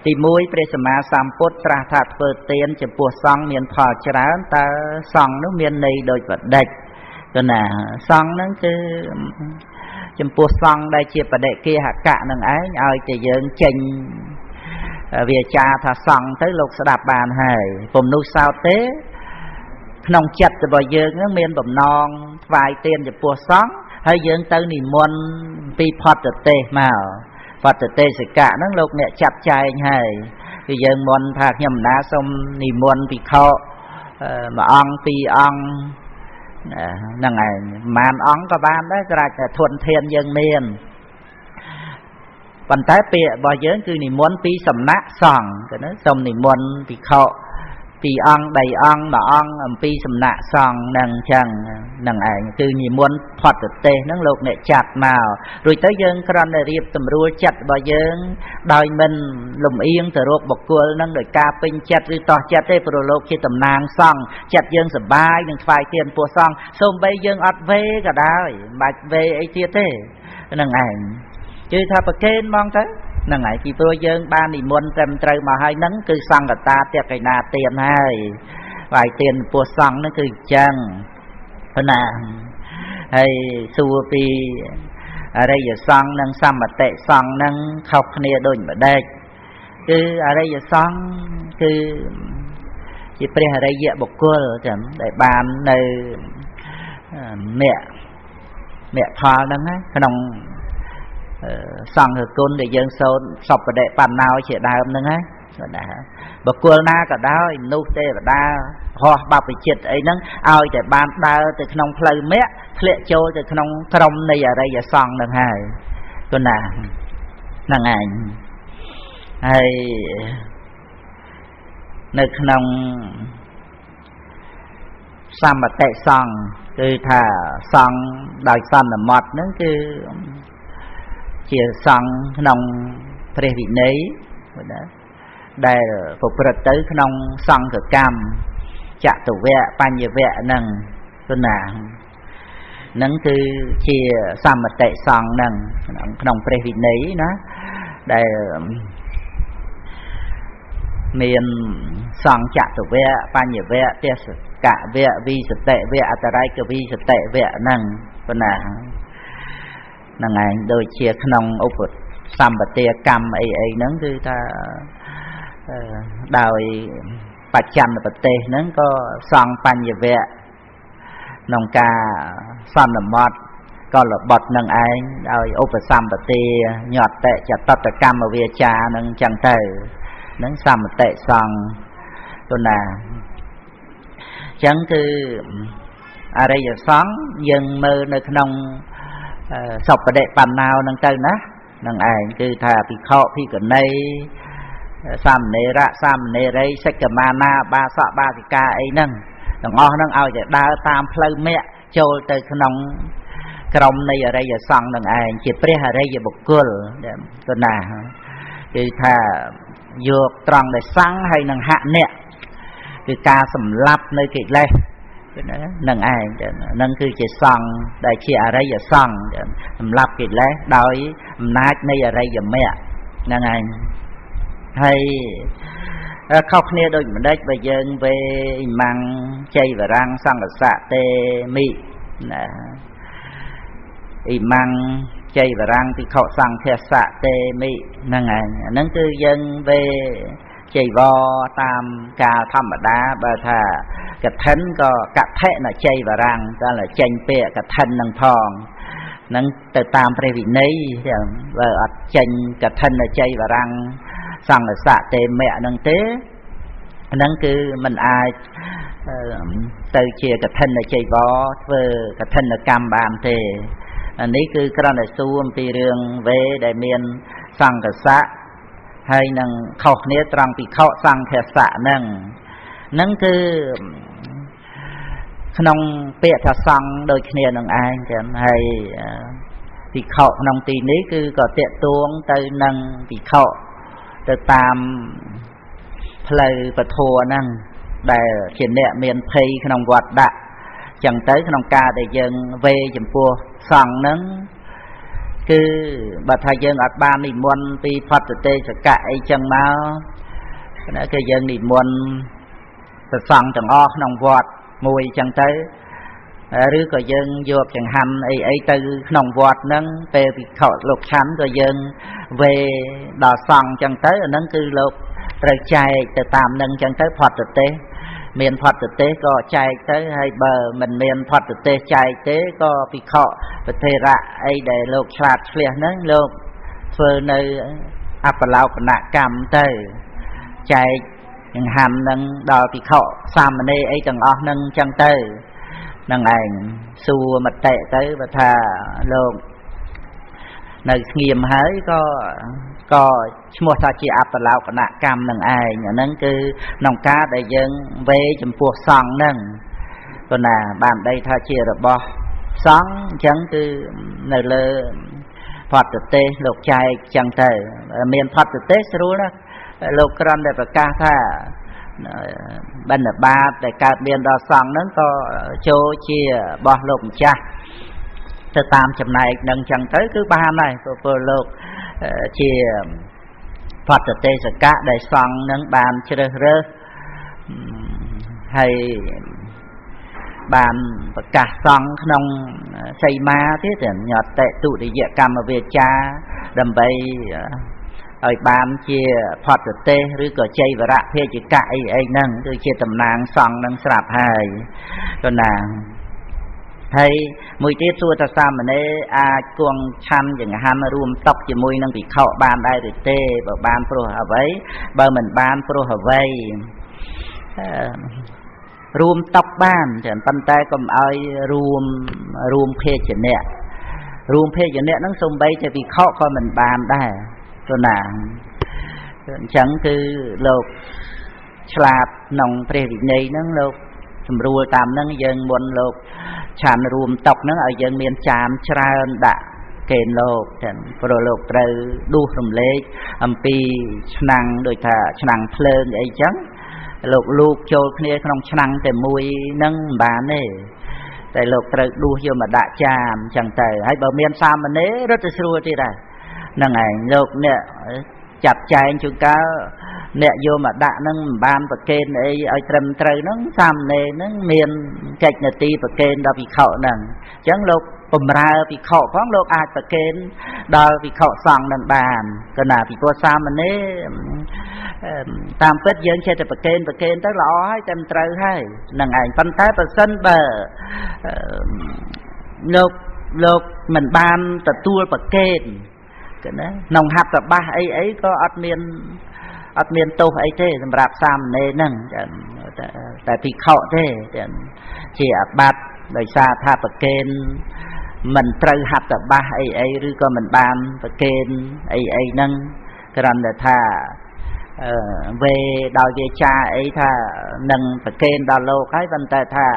ទី1ព្រះសម្មាសម្ពុទ្ធត្រាស់ថាធ្វើទានចំពោះសង្ឃមានផលច្រើនតើសង្ឃនោះមានន័យដូចបដិច្ចគឺណាសង្ឃហ្នឹងគឺចំពោះសង្ឃដែលជាបដិគាហកៈនឹងឯងឲ្យតែយើងចេញវាចាថាសង្ឃទៅលោកស្ដាប់បានហើយពុំនោះសោតទេក្នុងចិត្តរបស់យើងនឹងមានបំណងថ្វាយទានចំពោះសង្ឃហើយយើងទៅនិមន្តពីផតទេសមកផតទេសកៈហ្នឹងលោកអ្នកចាត់ចែងហើយគឺយើងមន្តថាខ្ញុំណាសូមនិមន្តភិក្ខុមួយអង្គពីរអង្គហ្នឹងឯងប្រហែលអង្គក៏បានដែរស្រាប់តែធនធានយើងមានប៉ុន្តែពាក្យរបស់យើងគឺនិមន្តពីសំណាក់សង្ឃគឺណាសូមនិមន្តភិក្ខុពីរអង្គ3អង្គមួយអង្គអំពីសំណាក់សង្ឃហ្នឹងអញ្ចឹងហ្នឹងឯងគឺនិមន្តផតទេសហ្នឹងលោកអ្នកចាត់មករួចទៅយើងគ្រាន់តែរៀបសម្រួលចិត្តរបស់យើងដោយមិនលំអៀងទៅរកបុគ្គលហ្នឹងដោយការពេញចិត្តឬតោះចិត្តទេព្រោះលោកជាតំណាងសង្ឃចិត្តយើងសប្បាយនឹងថ្វាយទានពោះសង្ឃសូម្បីយើងអត់វេក៏ដោយមិនបាច់វេអីទៀតទេហ្នឹងឯងគឺថាប្រកេនហ្មងទៅហ្នឹងហើយពីព្រោះយើងបាននិមន្តត្រឹមត្រូវមកហើយហ្នឹងគឺសង្ឃតាតេកេណាទានហើយវាយទានពោះសង្ឃហ្នឹងគឺអញ្ចឹងណាហើយសួរពីអរិយសង្ឃនិងសមតិសង្ឃហ្នឹងខុសគ្នាដូចម្ដេចគឺអរិយសង្ឃគឺជាព្រះអរិយបុគ្គលចឹងដែលបាននៅមគ្គផលហ្នឹងក្នុងសង្ឃគុណដែលយើងសូត្រសពបដិបណ្ណោជាដើមហ្នឹងណាបុគ្គលណាក៏ដោយមនុស្សទេវតាហោះបព្វជិតអីហ្នឹងឲ្យតែបានដើរទៅក្នុងផ្លូវមគ្គធ្លាក់ចូលទៅក្នុងក្រុមនៃអរិយសង្ឃហ្នឹងហើយគុណណាហ្នឹងឯងហើយនៅក្នុងសមតិសង្ឃគឺថាសង្ឃដោយសន្មតហ្នឹងគឺជាសង្ឃក្នុងព្រះវិន័យដែលប្រព្រឹត្តទៅក្នុងសង្ឃកម្មចតុវៈបញ្ញវៈហ្នឹងគឺណាហ្នឹងគឺជាសមតិសង្ឃហ្នឹងក្នុងព្រះវិន័យណាដែលមានសង្ឃចតុវៈបញ្ញវៈទេសកវៈវិសតិវៈអតរ័យកវិសតិវៈហ្នឹងគឺណាហ្នឹងឯងដូចជាក្នុងឧបសម្បទាកម្មអីហ្នឹងគឺថាដោយបច្ច័នប្រទេសហ្នឹងក៏សង្ឃបញ្ញវៈក្នុងការសន្មតក៏លបត់នឹងឯងដោយឧបសម្បទាញត្តចតតកម្មវាចានឹងចឹងទៅនឹងសមតិសង្ឃទៅណាចឹងគឺអរិយសង្ឃយើងមើលនៅក្នុងសពបដិបណ្ណោនឹងទៅណានឹងឯងគឺថាភិក្ខុភិក្ខុនីសាមណេរៈសាមណេរីសិក្ខមាណាបាសកបាសិកាអីហ្នឹងទាំងអស់ហ្នឹងឲ្យតែដើរតាមផ្លូវមគ្គចូលទៅក្នុងក្រុមនៃអរិយសង្ឃនឹងឯងជាព្រះអរិយបុគ្គលទៅណាគឺថាយកត្រង់ដែលសង្ឃហើយនឹងហៈអ្នកគឺការសម្លាប់នៅកិលេសនឹងឯងហ្នឹងគឺជាសង្ឃដែលជាអរិយសង្ឃសម្លាប់កិលេសដោយអំណាចនៃអរិយមគ្គហ្នឹងឯងហើយខុសគ្នាដូចម្ដេចបើយើងវេអ៊ីម៉ាំងចៃវរាំងសង្ឃសៈទេមិណាអ៊ីម៉ាំងចៃវរាំងភិក្ខុសង្ឃសៈទេមិហ្នឹងឯងហ្នឹងគឺយើងវេចៃវរតាមកាលធម្មតាបើថាកឋិនក៏កឋិនចៃវរាំងតែចេញពាក្យកឋិននឹងផងហ្នឹងទៅតាមព្រះវិន័យបើអត់ចេញកឋិនចៃវរាំងសង្ឃសៈទេមៈហ្នឹងទេហ្នឹងគឺมันអាចទៅជាកឋិនចៃវរធ្វើកឋិនកម្មបានទេអានេះគឺគ្រាន់តែសួរអំពីរឿងវេដែលមានសង្ឃសៈហើយនឹងខុសគ្នាត្រង់ភិក្ខុសង្ឃសៈហ្នឹងគឺក្នុងពាក្យថាសង្ឃដូចគ្នានឹងឯងចឹងហើយភិក្ខុក្នុងទីនេះគឺក៏តាក់ទួងទៅនឹងភិក្ខុទៅតាមផ្លូវពធហ្នឹងដែលជាអ្នកមានភ័យក្នុងវត្តដាក់ចឹងទៅក្នុងការដែលយើងវេចំពោះសង្ឃហ្នឹង គឺបើថាយើងអត់បាននិមន្តពីផត្តទេសកៈអីចឹងមកណាគឺយើងនិមន្តព្រះសង្ឃទាំងអស់ក្នុងវត្តមួយចឹងទៅឬក៏យើងយកចង្ហាន់អីទៅក្នុងវត្តហ្នឹងពេលភិក្ខុលោកឆាន់ក៏យើងវេដល់សង្ឃចឹងទៅអាហ្នឹងគឺលោកត្រូវចែកទៅតាមហ្នឹងចឹងទៅផត្តទេសមានផត្តទេសក៏ចែកទៅហើយបើមិនមានផត្តទេសចែកទេក៏ភិក្ខុប្រធេរៈអីដែលលោកឆ្លាតឆ្លៀសហ្នឹងលោកធ្វើនៅអបឡោកនកម្មទៅចែកចង្ហាន់ហ្នឹងដល់ភិក្ខុសាមណេរអីទាំងអស់ហ្នឹងចឹងទៅនឹងឯងសួរមតិទៅបើថាលោកនៅស្ងៀមហើយក៏ឈ្មោះថាជាអបឡោកនកម្មនឹងឯងអាហ្នឹងគឺក្នុងការដែលយើងវេចំពោះសង្ឃហ្នឹងព្រោះណាបានដីថាជារបស់សង្ឃអញ្ចឹងគឺនៅលើផត្តទេសលោកចែកអញ្ចឹងទៅមានផត្តទេសស្រួលណាស់លោកគ្រាន់តែប្រកាសថាបណ្ឌបាតដែលកើតមានដល់សង្ឃហ្នឹងក៏ចូលជារបស់លោកម្ចាស់ទៅតាមចំណែកនឹងចឹងទៅគឺបានហើយព្រោះលោកជាផត្តទេសកៈដែលសង្ឃនឹងបានជ្រើសរើសហើយបានប្រកាសសង្ឃក្នុងសីមាទៀតញត្តទុតិយកម្មវាចាដើម្បីឲ្យបានជាផត្តទេសឬក៏ចៃវរៈភេជកៈអីហ្នឹងគឺជាតំណាងសង្ឃនឹងស្រាប់ហើយព្រោះណាហើយមួយទៀតសួរថាសាមណេរអាចគង់ឆាន់ចង្ហាន់រួមតុជាមួយនឹងភិក្ខុបានដែរឬទេបើបានព្រោះអ្វីបើមិនបានព្រោះអ្វីរួមតុបានចឹងប៉ុន្តែកុំឲ្យរួមភេជ្ជៈរួមភេជ្ជៈហ្នឹងសំបីតែភិក្ខុក៏មិនបានដែរព្រោះណាអញ្ចឹងគឺលោកឆ្លាតក្នុងព្រះវិន័យហ្នឹងលោកសម្រួលតាមហ្នឹងយើងមុនលោកឆានរួមតុកហ្នឹងឲ្យយើងមានចានច្រើនដាក់កេនលោកទាំងព្រោះលោកត្រូវដួសរំលែកអំពីឆ្នាំងដូចថាឆ្នាំងភ្លើងអីចឹងលោកលូកចូលគ្នាក្នុងឆ្នាំងតែមួយហ្នឹងមិនបានទេតែលោកត្រូវដួសយកមកដាក់ចានចឹងទៅហើយបើមានសាមណេររត់ទៅស្រួលទៀតដែរហ្នឹងឯងលោកអ្នកចាត់ចែងជួនកាលអ្នកយកមកដាក់ហ្នឹងមិនបានប្រកេនអីឲ្យត្រឹមត្រូវហ្នឹងសាមណេរហ្នឹងមានកិច្ចនាទីប្រកេនដល់ភិក្ខុហ្នឹងអញ្ចឹងលោកបំរើភិក្ខុផងលោកអាចប្រកេនដល់ភិក្ខុសង្ឃនឹងបានក៏ណាពីព្រោះសាមណេរតាមពិតយើងចេះតែប្រកេនទៅល្អហើយតែមិនត្រូវហើយហ្នឹងឯងប៉ុន្តែប្រសិនបើលោកមិនបានទទួលប្រកេនណាក្នុងហត្ថបាសអីក៏អត់មានទោសអីទេសម្រាប់សាមណេរហ្នឹងតែភិក្ខុទេជាអាបត្តិដោយសារថាប្រកេនមិនត្រូវហត្ថបាសអីឬក៏មិនបានប្រកេនអីហ្នឹងគ្រាន់តែថាវេដោយវាចាអីថានឹងប្រកេនដល់លោកហើយប៉ុន្តែថា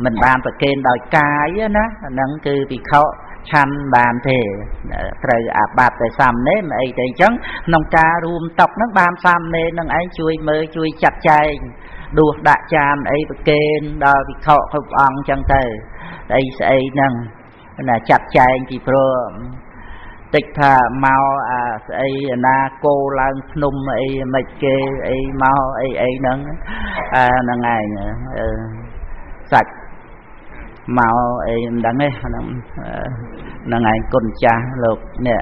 មិនបានប្រកេនដោយកាយណាអាហ្នឹងគឺភិក្ខុឆាន់បានទេត្រូវអាបត្តិតែសាមណេរមិនអីទេអញ្ចឹងក្នុងការរួមតុកហ្នឹងបានសាមណេរនឹងឯងជួយមើលជួយចាត់ចែងដួសដាក់ចានអីប្រកេនដល់ភិក្ខុគ្រប់អង្គអញ្ចឹងទៅស្អីហ្នឹងណាចាត់ចែងពីព្រោះតិចថាមកស្អីណាគោឡើងភ្នំអីមិនគេអីមកអីហ្នឹងហ្នឹងឯងសាច់មកអីមិនដឹងទេហ្នឹងឯងគុណចាស់លោកនេះ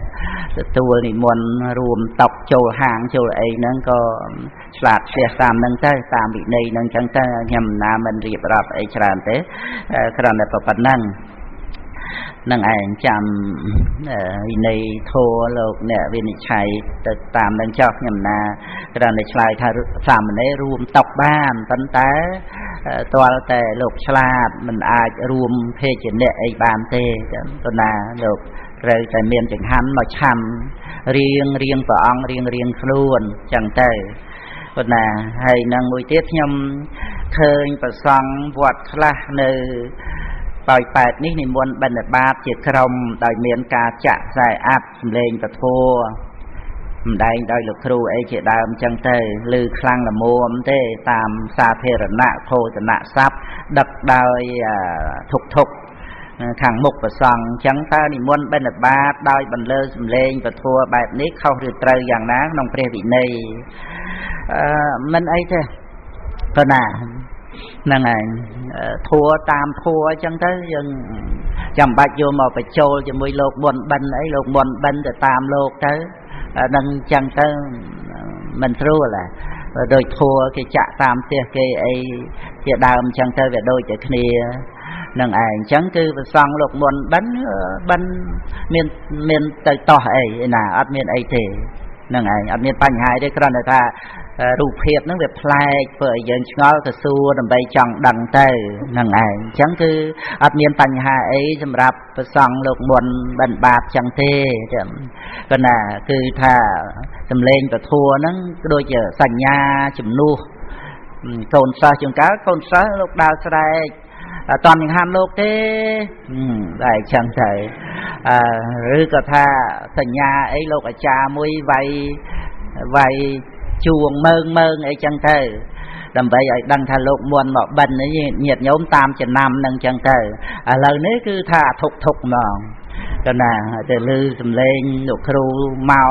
ទទួលនិមន្តរួមតុកចូលហាងចូលអីហ្នឹងក៏ឆ្លាតឆ្លៀសតាមហ្នឹងទៅតាមវិន័យហ្នឹងចឹងទៅខ្ញុំណាមិនរៀបរាប់អីច្រើនទេគ្រាន់តែប៉ុណ្ណឹងនឹងឯងចាំវិន័យធម៌លោកអ្នកវិនិច្ឆ័យទៅតាមនឹងចោះខ្ញុំណាគ្រាន់តែឆ្លើយថាសាមណេររួមតុកបានប៉ុន្តែទាល់តែលោកឆ្លាតមិនអាចរួមភេជ្ជៈអីបានទេប៉ុន្តែលោកត្រូវតែមានចង្ហាន់មកឆាន់រៀងព្រះអង្គរៀងខ្លួនចឹងទៅប៉ុន្តែហើយនឹងមួយទៀតខ្ញុំឃើញប្រសង់វត្តខ្លះនៅដោយប៉ែតនេះនិមន្តបណ្ឌបាតជាក្រុមដោយមានការចាក់ខ្សែអាប់សម្លេងពធម្ដែងដោយលោកគ្រូអីជាដើមចឹងទៅឮខ្លាំងល្មមទេតាមសាធារណៈភោជនស័ព្ទដឹកដោយធុក ខាងមុខប្រសង់អញ្ចឹងតើនិមន្តបិណ្ឌបាតដោយបន្លឺសំឡេងពធัวបែបនេះខុសឬត្រូវយ៉ាងណាក្នុងព្រះវិន័យមិនអីទេប៉ុណ្ណាហ្នឹងហើយធัวតាមធัวអញ្ចឹងទៅយើងចាំបាច់យកមកបញ្ចូលជាមួយលោកបុណ្យបិណ្ឌអីលោកបុណ្យបិណ្ឌទៅតាមលោកទៅនឹងអញ្ចឹងទៅមិនស្រួលដូចធัวគេចាក់តាមផ្ទះគេអីជាដើមអញ្ចឹងទៅវាដូចតែគ្នានឹងឯងអញ្ចឹងគឺប្រសង់លោកមុនបិណ្ឌមានទៅតោះអីណាអត់មានអីទេនឹងឯងអត់មានបញ្ហាទេគ្រាន់តែថារូបភាពហ្នឹងវាប្លែកធ្វើឲ្យយើងឆ្ងល់ទៅសួរដើម្បីចង់ដឹងទៅនឹងឯងអញ្ចឹងគឺអត់មានបញ្ហាអីសម្រាប់ប្រសង់លោកមុនបិណ្ឌបាតចឹងទេប៉ុន្តែគឺថាសម្លេងពធัวហ្នឹងដូចជាសញ្ញាជំនួសកូនសិស្សជាងកាលកូនសិស្សលោកដើរស្រែកអត់តន់ចង្ហាន់លោកទេតែអញ្ចឹងទៅឬក៏ថាសញ្ញាអីលោកអាចារ្យមួយវាយជួងមើងអីចឹងទៅដើម្បីឲ្យដឹងថាលោកមុនមកបិណ្ឌនេះញាតិញោមតាមចំណាំនឹងចឹងទៅឥឡូវនេះគឺថាធុកហ្មងក៏ណាទៅលឺសំឡេងលោកគ្រូមក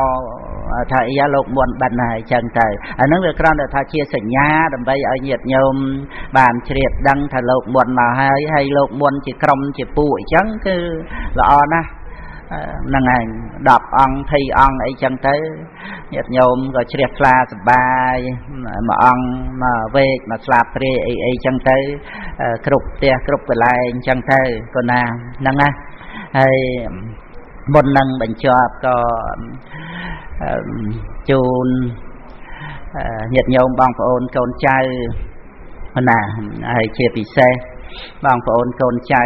ថាអីលោកមុនបិណ្ឌហើយចឹងទៅអាហ្នឹងវាគ្រាន់តែថាជាសញ្ញាដើម្បីឲ្យញាតិញោមបានជ្រាបដឹងថាលោកមុនមកហើយលោកមុនជាក្រុមជាពួកអញ្ចឹងគឺល្អណាស់ហ្នឹងឯង10អង្គ20អង្គអីចឹងទៅញាតិញោមក៏ជ្រះថ្លាសប្បាយមួយអង្គមកវេកមកស្លាប់ព្រាអីចឹងទៅគ្រប់ផ្ទះគ្រប់កន្លែងចឹងទៅក៏ណាហ្នឹងណាហើយមុននឹងបញ្ចប់ក៏ជូនញាតិញោមបងប្អូនកូនចៅណាហើយជាពិសេសបងប្អូនកូនចៅ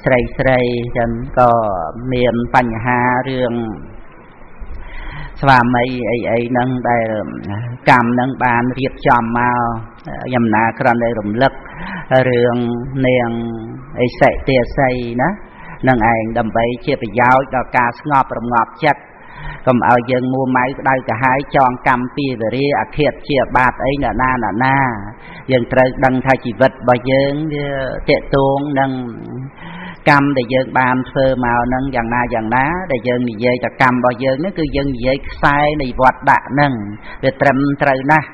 ស្រីចឹងក៏មានបញ្ហារឿងស្វាមីអីហ្នឹងដែលកម្មហ្នឹងបានរៀបចំមកខ្ញុំណាគ្រាន់តែរំលឹករឿងនាងអិសិទាសីណានឹងឯងដើម្បីជាប្រយោជន៍ដល់ការស្ងប់រងាប់ចិត្តកុំឲ្យយើងមួម៉ៅក្តៅកាហាយចងកម្មពីវរាអាឃាតជាបាបអីណាយើងត្រូវដឹងថាជីវិតរបស់យើងវាតេតួងនឹងកម្មដែលយើងបានធ្វើមកហ្នឹងយ៉ាងណាដែលយើងនិយាយតែកម្មរបស់យើងហ្នឹងគឺយើងនិយាយខ្សែនៃវត្តដាក់ហ្នឹងវាត្រឹមត្រូវណាស់